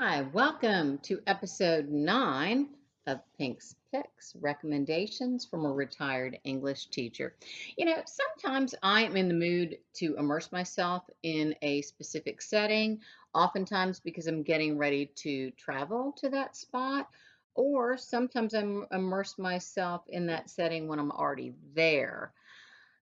Hi, welcome to episode 9 of Pink's Picks Recommendations from a Retired English Teacher. Sometimes I am in the mood to immerse myself in a specific setting, oftentimes because I'm getting ready to travel to that spot, or sometimes I'm immerse myself in that setting when I'm already there.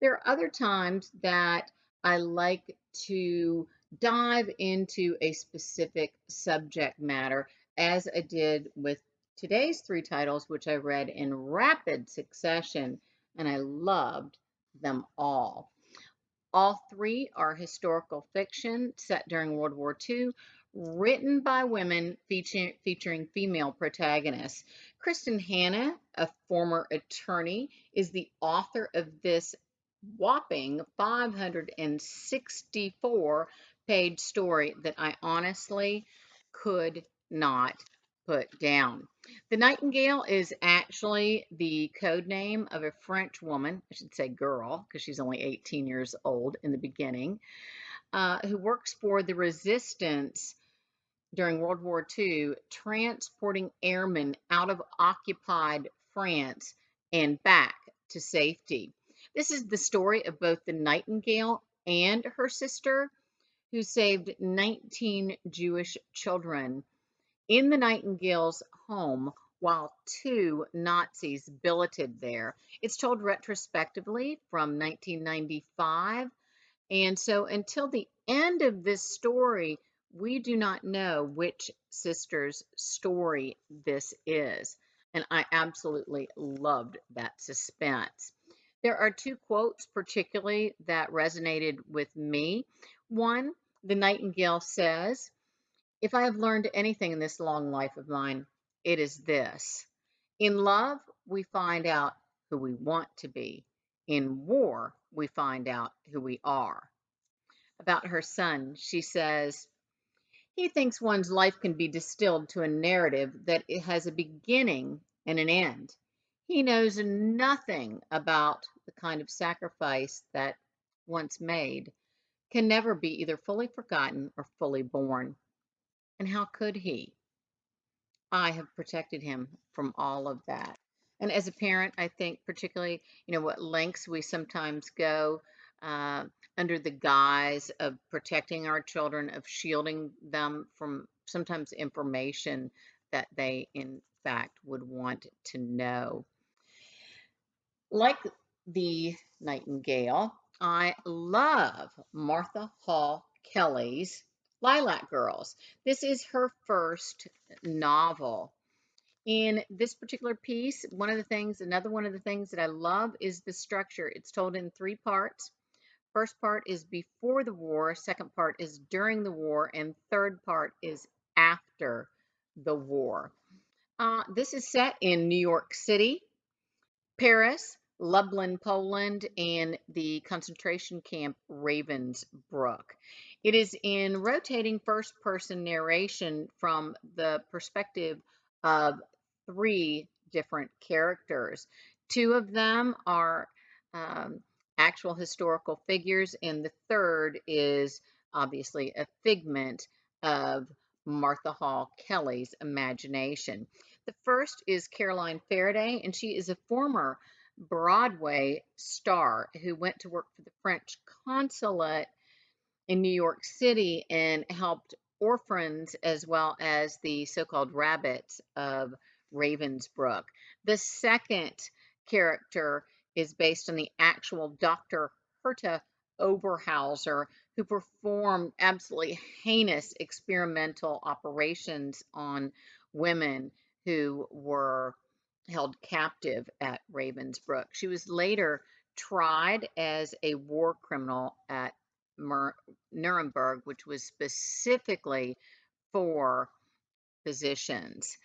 There are other times that I like to dive into a specific subject matter, as I did with today's three titles, which I read in rapid succession, and I loved them all. All three are historical fiction set during World War II, written by women featuring female protagonists. Kristin Hannah, a former attorney, is the author of this whopping 564-page story that I honestly could not put down. The Nightingale is actually the code name of a French woman, I should say girl, because she's only 18 years old in the beginning, who works for the resistance during World War II, transporting airmen out of occupied France and back to safety. This is the story of both the Nightingale and her sister, who saved 19 Jewish children in the Nightingale's home while two Nazis billeted there. It's told retrospectively from 1995. And so until the end of this story, we do not know which sister's story this is. And I absolutely loved that suspense. There are two quotes particularly that resonated with me. One, the Nightingale says, "If I have learned anything in this long life of mine, it is this. In love, we find out who we want to be. In war, we find out who we are." About her son, she says, "He thinks one's life can be distilled to a narrative that it has a beginning and an end. He knows nothing about the kind of sacrifice that, once made, can never be either fully forgotten or fully born. And how could he? I have protected him from all of that." And as a parent, I think particularly, what lengths we sometimes go uh, under the guise of protecting our children, of shielding them from sometimes information that they, in fact, would want to know. Like the Nightingale, I love Martha Hall Kelly's Lilac Girls. This is her first novel. In this particular piece, another one of the things that I love is the structure. It's told in three parts. First part is before the war, second part is during the war, and third part is after the war. This is set in New York City, Paris, Lublin, Poland, and the concentration camp Ravensbrück. It is in rotating first person narration from the perspective of three different characters. Two of them are um, actual historical figures, and the third is obviously a figment of Martha Hall Kelly's imagination. The first is Caroline Faraday, and she is a former Broadway star who went to work for the French consulate in New York City and helped orphans as well as the so-called rabbits of Ravensbrück. The second character is based on the actual Dr. Herta Oberhauser, who performed absolutely heinous experimental operations on women who were held captive at Ravensbrück. She was later tried as a war criminal at Nuremberg, which was specifically for physicians.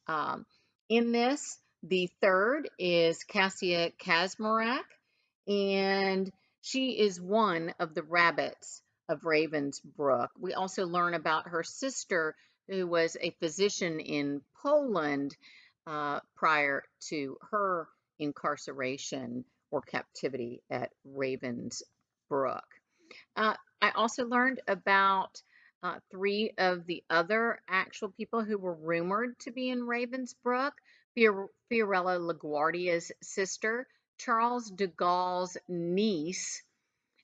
Um, in this, the third is Cassia Kazmarek, and she is one of the rabbits of Ravensbrück. We also learn about her sister, who was a physician in Poland prior to her incarceration or captivity at Ravensbrück. I also learned about three of the other actual people who were rumored to be in Ravensbrück: Fiorella LaGuardia's sister, Charles de Gaulle's niece,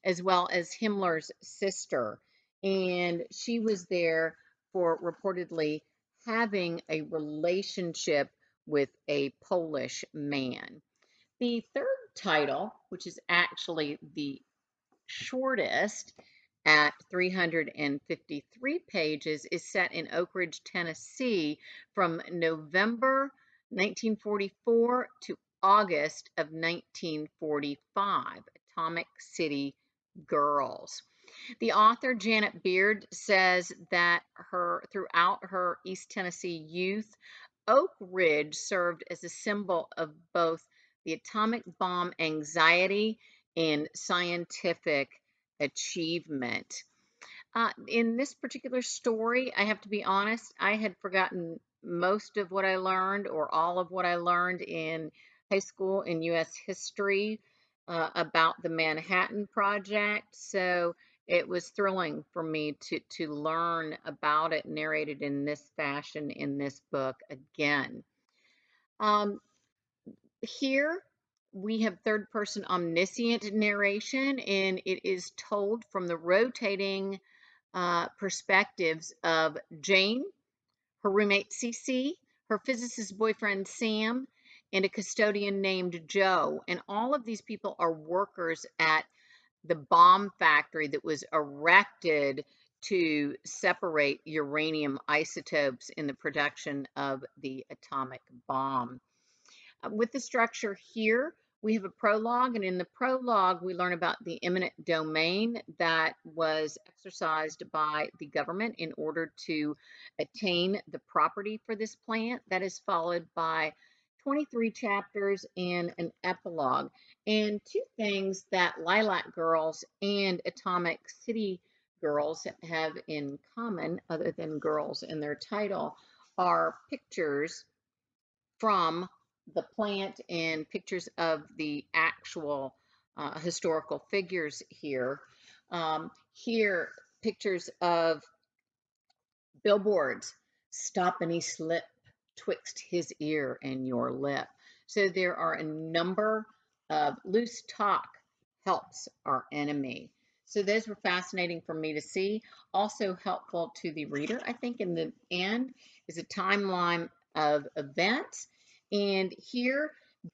as well as Himmler's sister. And she was there for reportedly having a relationship with a Polish man. The third title, which is actually the shortest at 353 pages, is set in Oak Ridge, Tennessee from November 1944 to August of 1945, Atomic City Girls. The author, Janet Beard, says that throughout her East Tennessee youth, Oak Ridge served as a symbol of both the atomic bomb anxiety and scientific achievement. In this particular story, I have to be honest, I had forgotten most of what I learned, or all of what I learned in high school in U.S. history about the Manhattan Project. So it was thrilling for me to learn about it narrated in this fashion in this book again. Um, Here we have third person omniscient narration, and it is told from the rotating perspectives of Jane, her roommate Cece, her physicist boyfriend Sam, and a custodian named Joe. And all of these people are workers at the bomb factory that was erected to separate uranium isotopes in the production of the atomic bomb. With the structure here, we have a prologue, and in the prologue, we learn about the eminent domain that was exercised by the government in order to attain the property for this plant. That is followed by 23 chapters and an epilogue. And two things that Lilac Girls and Atomic City Girls have in common, other than girls in their title, are pictures from the plant and pictures of the actual historical figures here. Here, pictures of billboards: "Stop any slip twixt his ear and your lip." So there are a number of "Loose talk helps our enemy." So those were fascinating for me to see. Also helpful to the reader, I think, in the end, is a timeline of events. And here,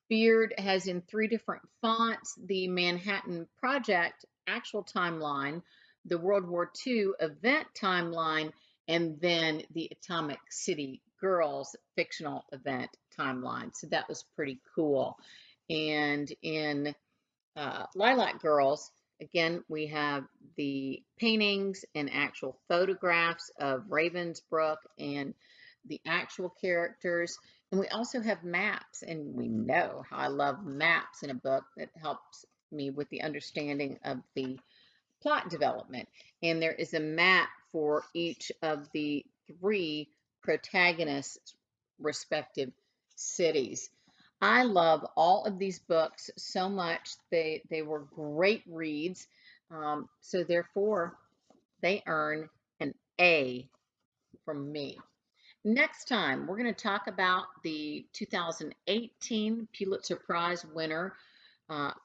Beard has in three different fonts the Manhattan Project actual timeline, the World War II event timeline, and then the Atomic City Girls fictional event timeline. So that was pretty cool. And in Lilac Girls, again, we have the paintings and actual photographs of Ravensbrück and the actual characters. And we also have maps, and we know how I love maps in a book. That helps me with the understanding of the plot development. And there is a map for each of the three protagonists' respective cities. I love all of these books so much. They were great reads. So therefore, they earn an A from me. Next time, we're going to talk about the 2018 Pulitzer Prize winner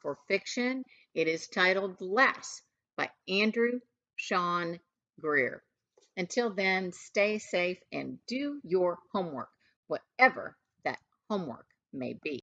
for fiction. It is titled Less by Andrew Sean Greer. Until then, stay safe and do your homework, whatever that homework may be.